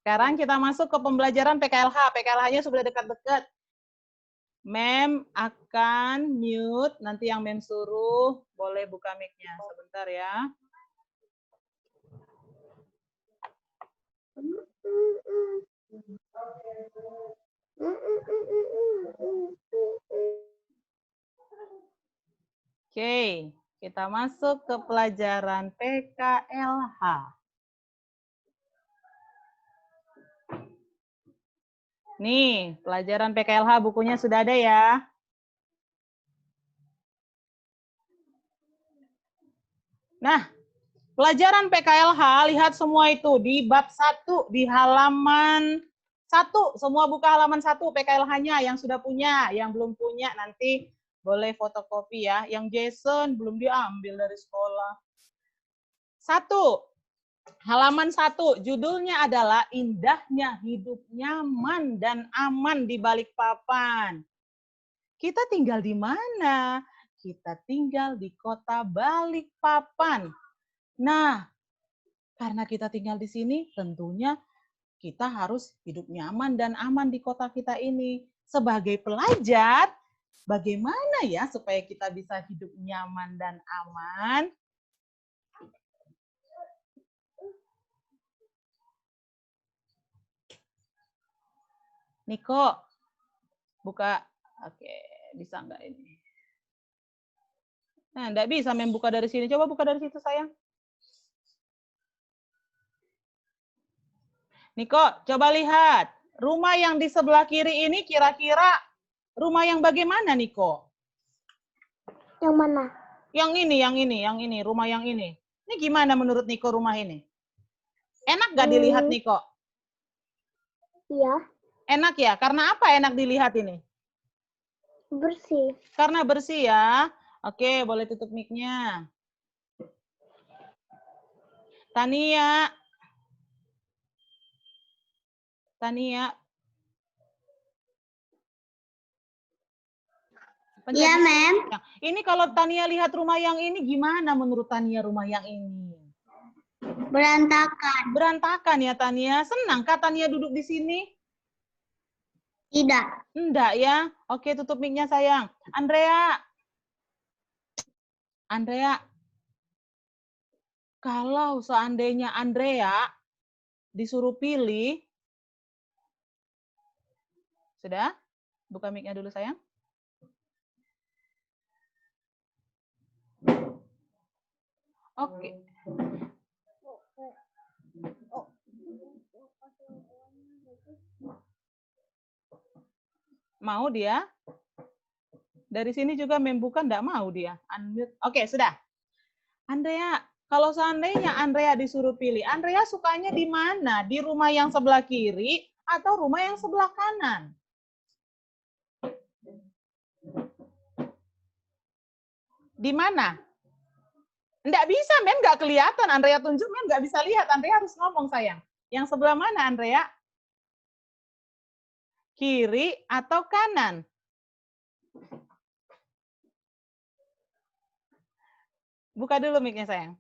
Sekarang kita masuk ke pembelajaran PKLH. PKLH-nya sudah dekat-dekat. Mem akan mute, nanti yang Mem suruh boleh buka mic-nya. Sebentar ya. Oke, kita masuk ke pelajaran PKLH. Nih, pelajaran PKLH bukunya sudah ada ya. Nah, pelajaran PKLH, lihat semua itu di bab 1, di halaman 1. Semua buka halaman 1 PKLH-nya yang sudah punya, yang belum punya nanti boleh fotokopi ya. Yang Jason belum diambil dari sekolah. 1. Halaman 1, judulnya adalah Indahnya Hidup Nyaman dan Aman di Balikpapan. Kita tinggal di mana? Kita tinggal di kota Balikpapan. Nah, karena kita tinggal di sini, tentunya kita harus hidup nyaman dan aman di kota kita ini. Sebagai pelajar, bagaimana ya supaya kita bisa hidup nyaman dan aman? Niko, buka. Oke, bisa nggak ini? Nah, nggak bisa membuka dari sini. Coba buka dari situ, sayang. Niko, coba lihat. Rumah yang di sebelah kiri ini kira-kira rumah yang bagaimana, Niko? Yang mana? Yang ini, rumah yang ini. Ini gimana menurut Niko rumah ini? Enak nggak dilihat, Niko? Iya. Enak ya? Karena apa enak dilihat ini? Bersih. Karena bersih ya. Oke, boleh tutup mic-nya. Tania. Iya, Mem. Ini kalau Tania lihat rumah yang ini, gimana menurut Tania rumah yang ini? Berantakan. Berantakan ya, Tania. Senang kah Tania duduk di sini? Tidak. Enggak ya. Oke, tutup mic-nya, sayang. Andrea. Kalau seandainya Andrea disuruh pilih, sudah? Buka mic-nya dulu, sayang. Oke. Mau dia? Dari sini juga membuka, enggak mau dia. Unmute. Oke, sudah. Andrea, kalau seandainya Andrea disuruh pilih, Andrea sukanya di mana? Di rumah yang sebelah kiri atau rumah yang sebelah kanan? Di mana? Enggak bisa, Mem, enggak kelihatan. Andrea tunjuk, Mem enggak bisa lihat. Andrea harus ngomong, sayang. Yang sebelah mana, Andrea? Kiri atau kanan? Buka dulu mic-nya, sayang.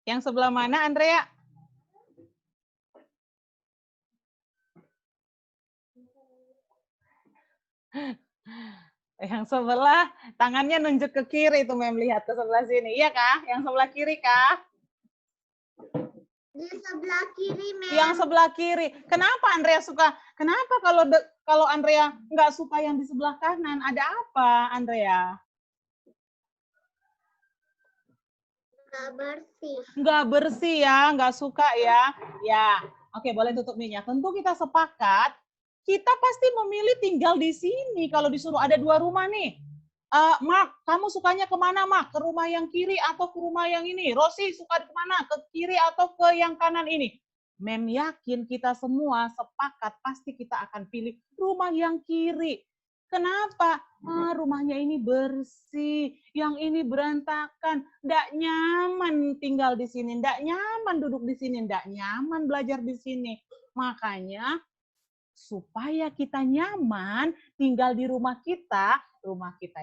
Yang sebelah mana, Andrea? Yang sebelah, tangannya nunjuk ke kiri itu, Mem, lihat ke sebelah sini. Iya kah? Yang sebelah kiri kah? Di sebelah kiri, Mem. Yang sebelah kiri. Kenapa Andrea suka? Kenapa kalau Andrea nggak suka yang di sebelah kanan? Ada apa, Andrea? Nggak bersih. Nggak bersih ya, nggak suka ya. Ya, oke, boleh tutup mic-nya. Tentu kita sepakat, kita pasti memilih tinggal di sini. Kalau disuruh ada 2 rumah nih. Mark, kamu sukanya kemana, Mark? Ke rumah yang kiri atau ke rumah yang ini? Rosi suka kemana? Ke kiri atau ke yang kanan ini? Mem yakin kita semua sepakat pasti kita akan pilih rumah yang kiri. Kenapa? Rumahnya ini bersih, yang ini berantakan, ndak nyaman tinggal di sini, ndak nyaman duduk di sini, ndak nyaman belajar di sini. Makanya supaya kita nyaman tinggal di rumah kita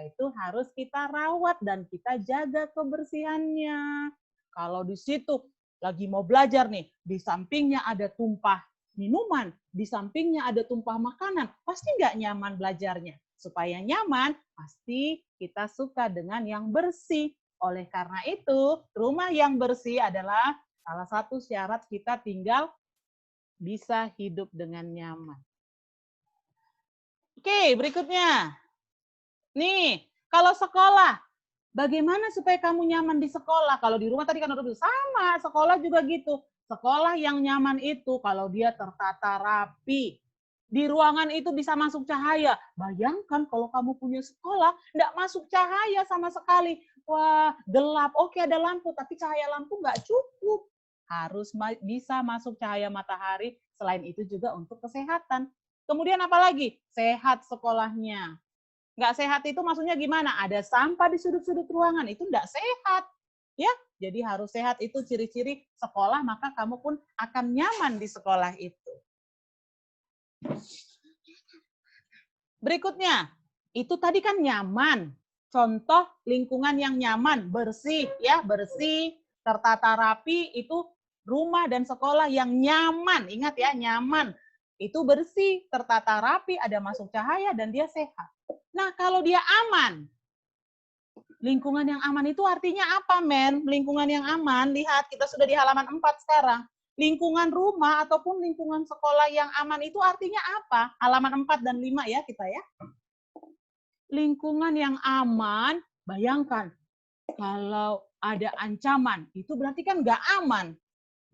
itu harus kita rawat dan kita jaga kebersihannya. Kalau di situ lagi mau belajar nih, di sampingnya ada tumpah minuman, di sampingnya ada tumpah makanan, pasti nggak nyaman belajarnya. Supaya nyaman, pasti kita suka dengan yang bersih. Oleh karena itu, rumah yang bersih adalah salah satu syarat kita tinggal bisa hidup dengan nyaman. Oke, berikutnya. Nih, kalau sekolah, bagaimana supaya kamu nyaman di sekolah? Kalau di rumah tadi kan udah sama, sekolah juga gitu. Sekolah yang nyaman itu kalau dia tertata rapi. Di ruangan itu bisa masuk cahaya. Bayangkan kalau kamu punya sekolah, nggak masuk cahaya sama sekali. Wah, gelap. Oke, ada lampu, tapi cahaya lampu nggak cukup. Harus bisa masuk cahaya matahari. Selain itu juga untuk kesehatan. Kemudian apa lagi? Sehat sekolahnya. Nggak sehat itu maksudnya gimana? Ada sampah di sudut-sudut ruangan, itu nggak sehat. Ya, jadi harus sehat itu ciri-ciri sekolah, maka kamu pun akan nyaman di sekolah itu. Berikutnya, itu tadi kan nyaman. Contoh lingkungan yang nyaman, bersih, ya, bersih, tertata rapi, itu rumah dan sekolah yang nyaman. Ingat ya, nyaman. Itu bersih, tertata rapi, ada masuk cahaya, dan dia sehat. Nah, kalau dia aman, lingkungan yang aman itu artinya apa, men? Lingkungan yang aman, lihat kita sudah di halaman 4 sekarang. Lingkungan rumah ataupun lingkungan sekolah yang aman itu artinya apa? Halaman 4 dan 5 ya kita ya. Lingkungan yang aman, bayangkan kalau ada ancaman, itu berarti kan nggak aman.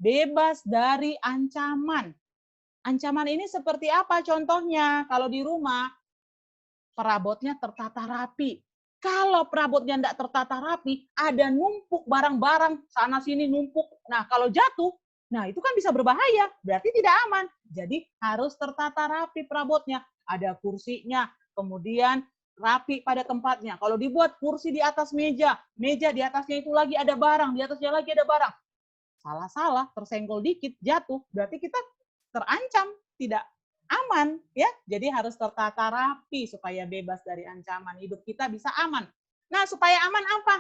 Bebas dari ancaman. Ancaman ini seperti apa contohnya? Kalau di rumah, perabotnya tertata rapi. Kalau perabotnya tidak tertata rapi, ada numpuk barang-barang, sana-sini numpuk. Nah, kalau jatuh, nah itu kan bisa berbahaya, berarti tidak aman. Jadi harus tertata rapi perabotnya. Ada kursinya, kemudian rapi pada tempatnya. Kalau dibuat kursi di atas meja, meja di atasnya itu lagi ada barang, di atasnya lagi ada barang. Salah-salah, tersenggol dikit, jatuh, berarti kita terancam, tidak aman ya. Jadi harus tertata rapi supaya bebas dari ancaman, hidup kita bisa aman. Nah, supaya aman apa?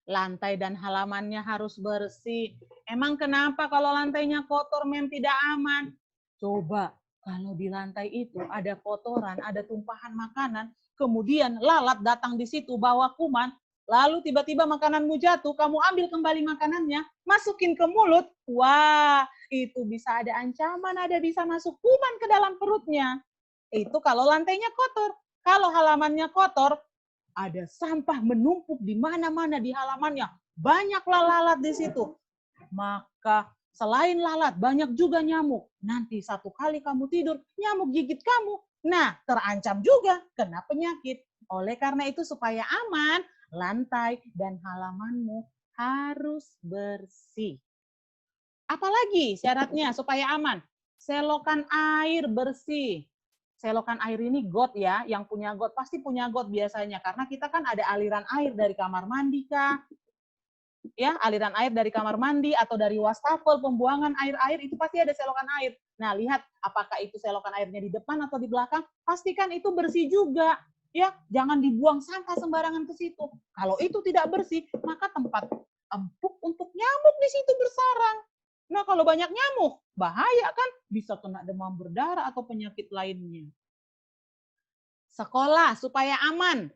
Lantai dan halamannya harus bersih. Emang kenapa kalau lantainya kotor mem tidak aman? Coba kalau di lantai itu ada kotoran, ada tumpahan makanan, kemudian lalat datang di situ bawa kuman, lalu tiba-tiba makananmu jatuh, kamu ambil kembali makanannya, masukin ke mulut, wah, itu bisa ada ancaman, ada bisa masuk kuman ke dalam perutnya. Itu kalau lantainya kotor. Kalau halamannya kotor, ada sampah menumpuk di mana-mana di halamannya. Banyaklah lalat di situ. Maka selain lalat, banyak juga nyamuk. Nanti satu kali kamu tidur, nyamuk gigit kamu. Nah, terancam juga kena penyakit. Oleh karena itu supaya aman, lantai dan halamanmu harus bersih. Apalagi syaratnya supaya aman? Selokan air bersih. Selokan air ini got ya, yang punya got pasti punya got biasanya. Karena kita kan ada aliran air dari kamar mandi kah? Ya, aliran air dari kamar mandi atau dari wastafel, pembuangan air-air itu pasti ada selokan air. Nah, lihat apakah itu selokan airnya di depan atau di belakang, pastikan itu bersih juga. Ya, jangan dibuang sampah sembarangan ke situ. Kalau itu tidak bersih, maka tempat empuk untuk nyamuk di situ bersarang. Nah, kalau banyak nyamuk, bahaya kan? Bisa kena demam berdarah atau penyakit lainnya. Sekolah supaya aman.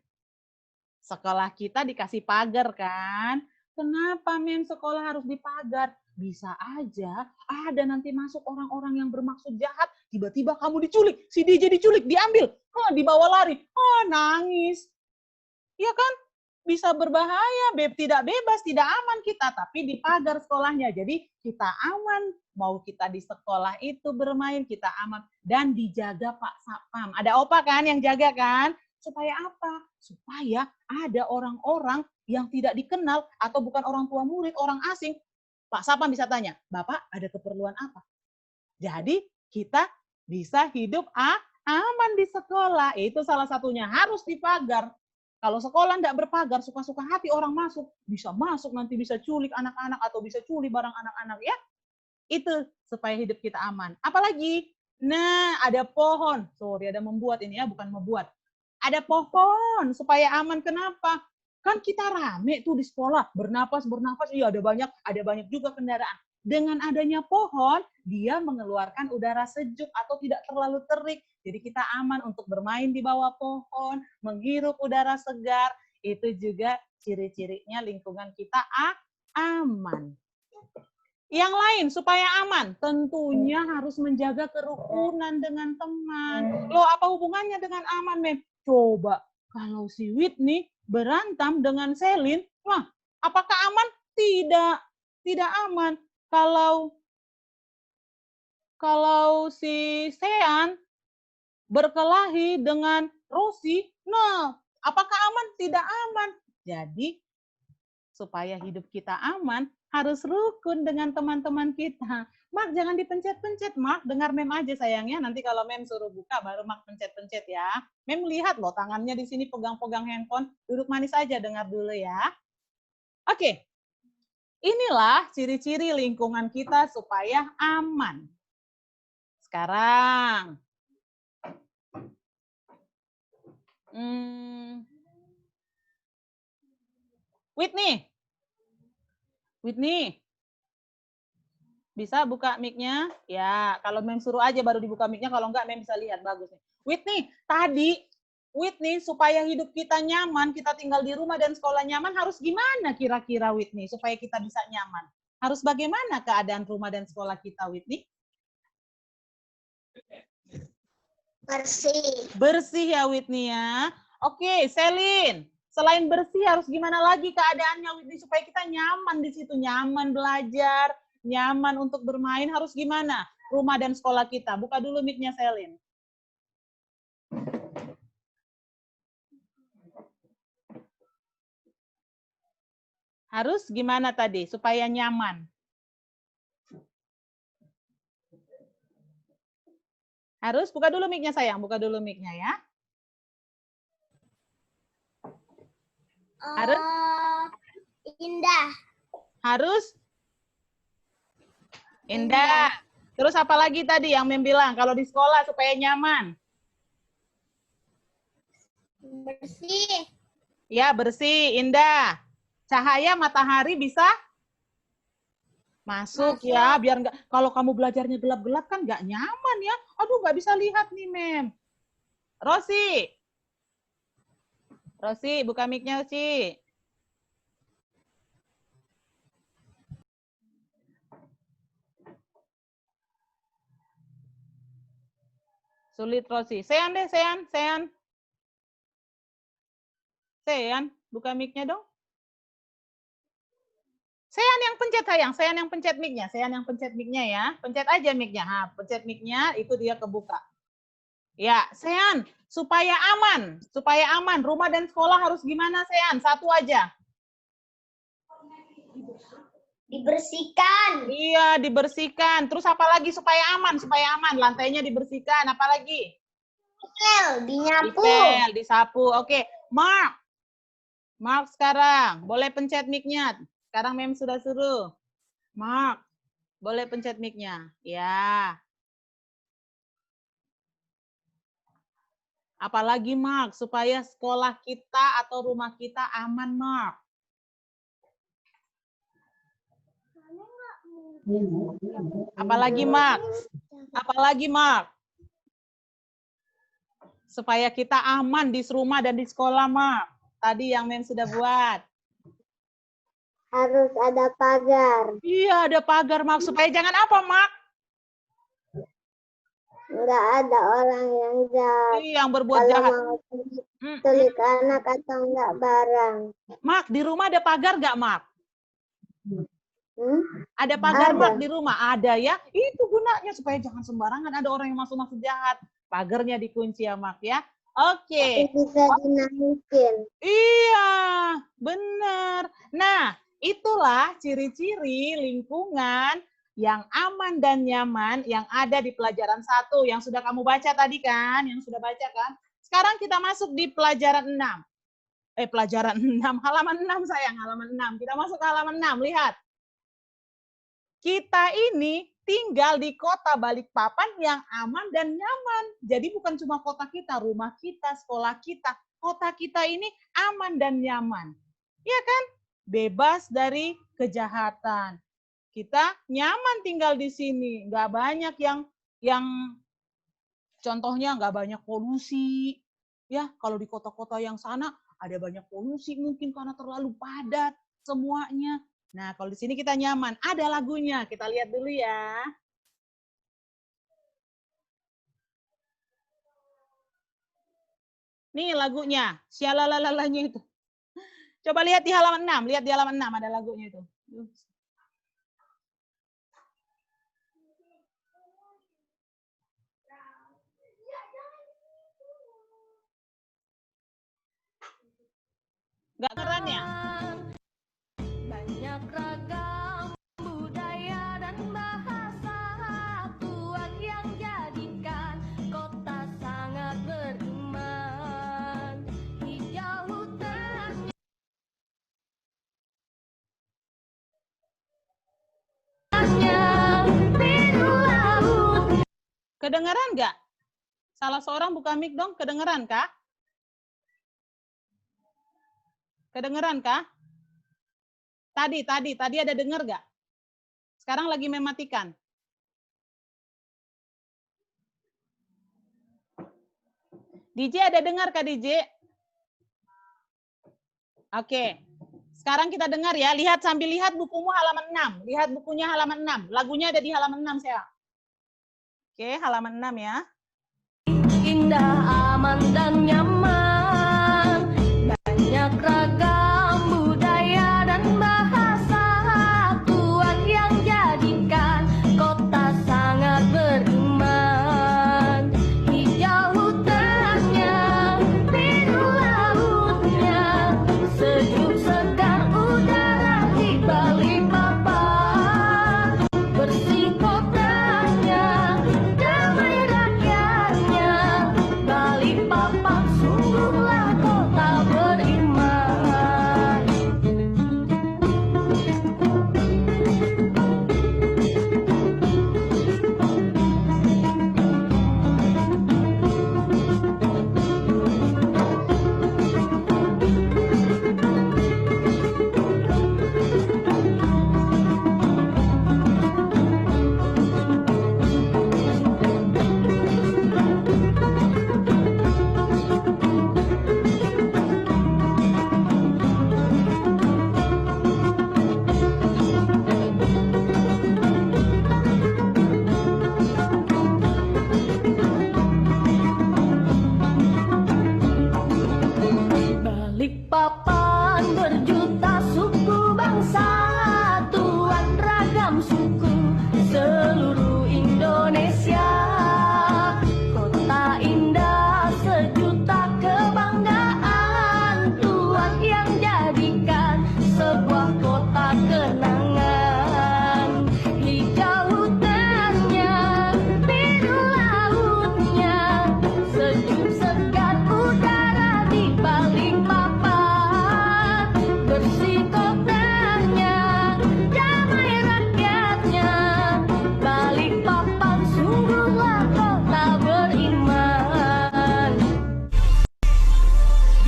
Sekolah kita dikasih pagar kan? Kenapa mem sekolah harus dipagar? Bisa aja ada nanti masuk orang-orang yang bermaksud jahat, tiba-tiba kamu diculik, si DJ diculik, diambil, dibawa lari, nangis. Iya kan? Bisa berbahaya, tidak bebas, tidak aman kita, tapi dipagar sekolahnya. Jadi kita aman, mau kita di sekolah itu bermain, kita aman. Dan dijaga Pak Satpam. Ada opa kan yang jaga kan? Supaya apa? Supaya ada orang-orang yang tidak dikenal atau bukan orang tua murid, orang asing. Pak Satpam bisa tanya, Bapak ada keperluan apa? Jadi kita bisa hidup aman di sekolah. Itu salah satunya, harus dipagar. Kalau sekolah tidak berpagar, suka-suka hati orang masuk, bisa masuk nanti bisa culik anak-anak atau bisa culik barang anak-anak ya. Itu supaya hidup kita aman. Apalagi Nah, ada pohon. Sorry, ada membuat ini ya, bukan membuat. Ada pohon supaya aman. Kenapa? Kan kita rame tuh di sekolah, bernapas, iya ada banyak juga kendaraan. Dengan adanya pohon, dia mengeluarkan udara sejuk atau tidak terlalu terik. Jadi kita aman untuk bermain di bawah pohon, menghirup udara segar. Itu juga ciri-cirinya lingkungan kita aman. Yang lain supaya aman, tentunya harus menjaga kerukunan dengan teman. Loh, apa hubungannya dengan aman, Mem? Coba, kalau si Whitney berantem dengan Selin, wah, apakah aman? Tidak, tidak aman. Kalau si Sean berkelahi dengan Rosie, nah, apakah aman? Tidak aman. Jadi, supaya hidup kita aman, harus rukun dengan teman-teman kita. Mark, jangan dipencet-pencet, Mark. Dengar Mem aja sayangnya. Nanti kalau Mem suruh buka, baru Mark pencet-pencet ya. Mem lihat loh, tangannya di sini pegang-pegang handphone. Duduk manis aja, dengar dulu ya. Oke, inilah ciri-ciri lingkungan kita supaya aman. Sekarang, Whitney, bisa buka mic-nya? Ya, kalau Mem suruh aja baru dibuka mic-nya, kalau enggak Mem bisa lihat, bagus nih. Whitney, supaya hidup kita nyaman, kita tinggal di rumah dan sekolah nyaman, harus gimana kira-kira Whitney, supaya kita bisa nyaman? Harus bagaimana keadaan rumah dan sekolah kita, Whitney? Bersih. Bersih ya, Whitney ya. Oke, Selin. Selain bersih, harus gimana lagi keadaannya, Whitney, supaya kita nyaman di situ, nyaman belajar, nyaman untuk bermain, harus gimana? Rumah dan sekolah kita. Buka dulu mic-nya, Selin. Harus gimana tadi supaya nyaman? Harus buka dulu mic-nya sayang, buka dulu mic-nya ya. Harus Indah. Harus indah. Terus apa lagi tadi yang Mem bilang kalau di sekolah supaya nyaman? Bersih. Ya, bersih, indah. Cahaya matahari bisa masuk ya, biar enggak, kalau kamu belajarnya gelap-gelap kan nggak nyaman ya. Aduh, nggak bisa lihat nih, Mem. Rosi, buka mic-nya, Rosi. Sulit, Rosi. Sean deh, Sean. Sean, buka mic-nya dong. Sean yang pencet sayang, Sean yang pencet mic-nya ya. Pencet aja mic-nya. Nah, pencet mic-nya itu dia kebuka. Ya, Sean, supaya aman, rumah dan sekolah harus gimana, Sean? Satu aja. Dibersihkan. Iya, dibersihkan. Terus apa lagi supaya aman, lantainya dibersihkan, apa lagi? Dinyapu. Disapu. Oke, Mark sekarang boleh pencet mic-nya. Sekarang Mem sudah suruh. Mark, boleh pencet mic-nya. Ya. Apalagi Mark, supaya sekolah kita atau rumah kita aman, Mark. Apalagi Mark? Supaya kita aman di rumah dan di sekolah, Mark. Tadi yang Mem sudah buat. Harus ada pagar. Iya, ada pagar, Mark. Supaya jangan apa, Mark? Nggak ada orang yang jahat. Yang berbuat jahat. Culik anak atau enggak barang. Mark, di rumah ada pagar nggak, Mark? Ada pagar, Mark, di rumah? Ada ya. Itu gunanya supaya jangan sembarangan ada orang yang masuk-masuk jahat. Pagarnya dikunci ya, Mark ya. Oke. Bisa dinaikin. Iya, benar. Nah, itulah ciri-ciri lingkungan yang aman dan nyaman yang ada di pelajaran 1 yang sudah kamu baca tadi kan, yang sudah baca kan. Sekarang kita masuk di pelajaran 6. Pelajaran 6, halaman 6 sayang, halaman 6. Kita masuk ke halaman 6, lihat. Kita ini tinggal di kota Balikpapan yang aman dan nyaman. Jadi bukan cuma kota kita, rumah kita, sekolah kita. Kota kita ini aman dan nyaman. Iya kan? Bebas dari kejahatan. Kita nyaman tinggal di sini. Nggak banyak yang contohnya nggak banyak polusi. Ya, kalau di kota-kota yang sana ada banyak polusi mungkin karena terlalu padat semuanya. Nah, kalau di sini kita nyaman. Ada lagunya, kita lihat dulu ya. Nih lagunya, sialalalanya itu. Coba lihat di halaman 6, lihat di halaman 6 ada lagunya itu. Nggak keren ya? Banyak ragam budaya dan bahasa Tuhan yang jadikan kota sangat beriman. Hijau hutannya, biru laut. Kedengeran nggak? Salah seorang buka mic dong, kedengeran kah? Kedengeran kah? Tadi ada dengar nggak? Sekarang lagi mematikan. DJ ada dengar kah DJ? Oke. Sekarang kita dengar ya. Lihat sambil lihat bukumu halaman 6. Lihat bukunya halaman 6. Lagunya ada di halaman 6 saya. Oke, halaman 6 ya. Indah, aman dan nyaman. Banyak ragam budaya dan bahasa Tuhan yang jadikan kota sangat beriman. Hijau hutannya, biru lautnya, sejuk segar udara di Balikpapan. Bersih kotanya, damai rakyatnya, Balikpapan sungguhlah kota beriman. Balikpapan berjuta suku bangsa, Tuhan ragam suku seluruh Indonesia. Kota indah sejuta kebanggaan, Tuhan yang jadikan sebuah kota kenangan. Hijau hutannya, biru lautnya, sejuk segar udara di Balikpapan. Bersih kotanya, damai rakyatnya, Balikpapan sungguhlah kota beriman.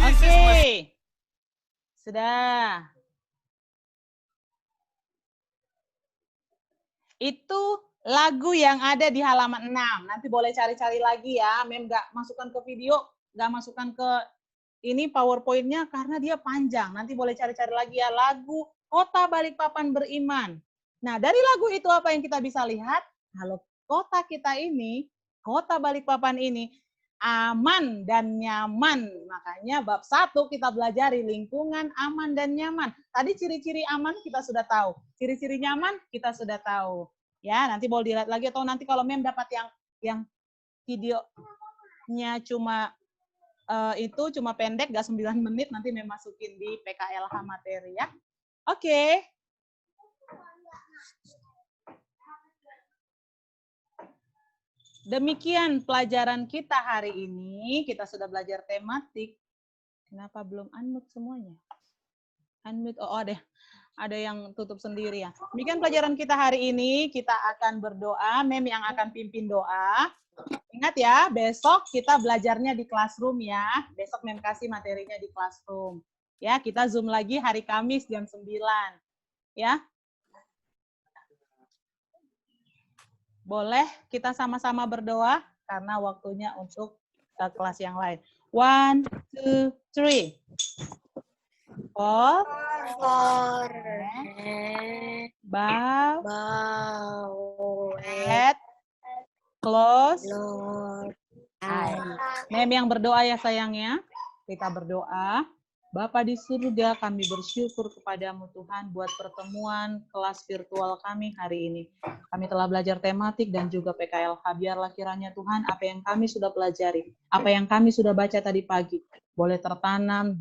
Oke. Sudah. Itu lagu yang ada di halaman 6. Nanti boleh cari-cari lagi ya. Mem nggak masukkan ke video, nggak masukkan ke ini PowerPoint-nya karena dia panjang. Nanti boleh cari-cari lagi ya lagu Kota Balikpapan Beriman. Nah, dari lagu itu apa yang kita bisa lihat? Kalau kota kita ini, Kota Balikpapan ini aman dan nyaman. Makanya bab 1 kita belajari lingkungan aman dan nyaman. Tadi ciri-ciri aman kita sudah tahu. Ciri-ciri nyaman kita sudah tahu. Ya, nanti boleh dilihat lagi atau nanti kalau Mem dapat yang videonya cuma itu cuma pendek, gak 9 menit, nanti Mem masukin di PKLH materi ya. Oke. Demikian pelajaran kita hari ini. Kita sudah belajar tematik. Kenapa belum unmute semuanya? Unmute, oh deh. Ada yang tutup sendiri ya. Demikian pelajaran kita hari ini. Kita akan berdoa. Mem yang akan pimpin doa. Ingat ya, besok kita belajarnya di classroom ya. Besok Mem kasih materinya di classroom. Ya, kita Zoom lagi hari Kamis jam 9. Ya. Boleh kita sama-sama berdoa karena waktunya untuk kelas yang lain. 1, 2, 3. Bow, head, close, Mem yang berdoa ya sayangnya. Kita berdoa. Bapa di surga, kami bersyukur kepadamu Tuhan buat pertemuan kelas virtual kami hari ini. Kami telah belajar tematik dan juga PKLH. Biarlah kiranya Tuhan apa yang kami sudah pelajari, apa yang kami sudah baca tadi pagi, boleh tertanam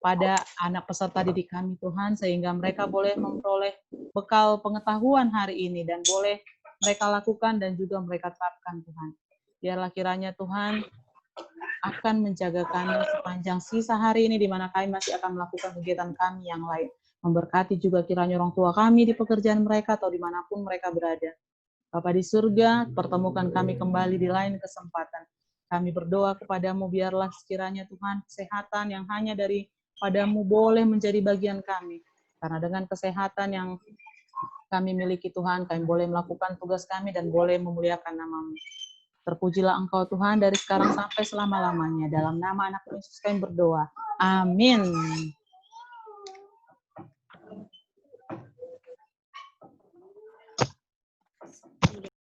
pada anak peserta didik kami Tuhan, sehingga mereka boleh memperoleh bekal pengetahuan hari ini dan boleh mereka lakukan dan juga mereka terapkan Tuhan. Biarlah kiranya Tuhan akan menjaga kami sepanjang sisa hari ini di mana kami masih akan melakukan kegiatan kami yang lain. Memberkati juga kiranya orang tua kami di pekerjaan mereka atau dimanapun mereka berada. Bapa di surga, pertemukan kami kembali di lain kesempatan. Kami berdoa kepadamu biarlah sekiranya Tuhan kesehatan yang hanya daripadamu boleh menjadi bagian kami. Karena dengan kesehatan yang kami miliki Tuhan, kami boleh melakukan tugas kami dan boleh memuliakan nama-Mu. Terpujilah Engkau Tuhan dari sekarang sampai selama-lamanya. Dalam nama anak Yesus kami berdoa. Amin.